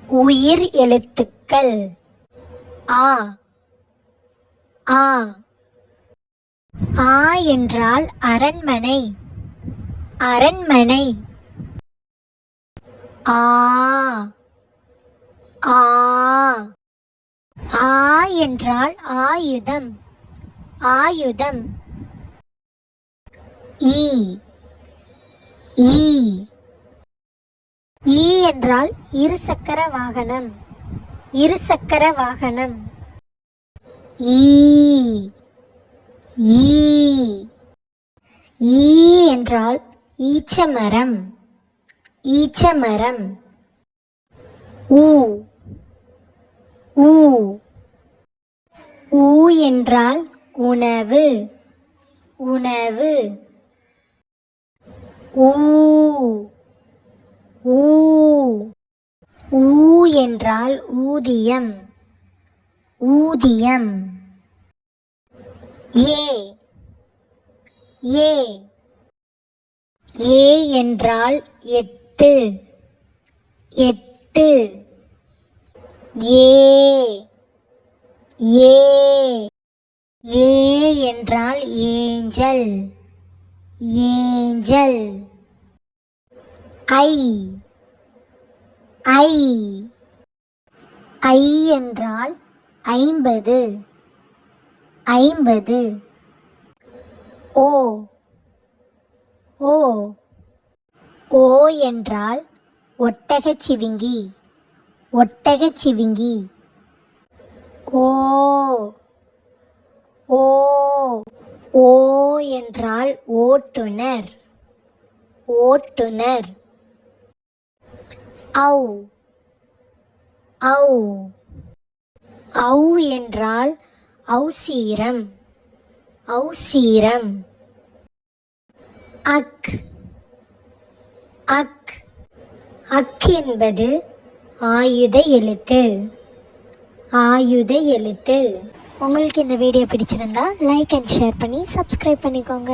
உயிர் எழுத்துக்கள் ஆ ஆ. ஆ என்றால் அரண்மனை. அரண்மனை. ஆ ஆ. ஆ என்றால் ஆயுதம். ஆயுதம். ஈ ஈ. ஈ என்றால் இருசக்கர வாகனம். இருசக்கர வாகனம். ஈ ஈ. ஈ என்றால் ஈச்சமரம். ஈச்சமரம். ஊ ஊ. ஊ என்றால் உணவு. உணவு. ஊ ஊ. ஊ என்றால் ஊதியம். ஊதியம். ஏ ஏ. ஏ என்றால் எட்டு. எட்டு. ஏ ஏ. ஏ என்றால் ஏஞ்சல். ஏஞ்சல். ஐ ஐ. ஐ என்றால் 50. 50. ஓ ஓ. ஓ என்றால் ஒட்டகச்சிவிங்கி. ஒட்டகச்சிவிங்கி. ஓ ஓ. ஓ என்றால் ஓட்டுனர். ஓட்டுனர். ஔ ஔ. ஔ என்றால் ஔசீரம். ஔசீரம். அக் அக். அக் என்பது ஆயுத எழுத்து. ஆயுத எழுத்து. உங்களுக்கு இந்த வீடியோ பிடிச்சிருந்தா லைக் அண்ட் ஷேர் பண்ணி சப்ஸ்கிரைப் பண்ணிக்கோங்க.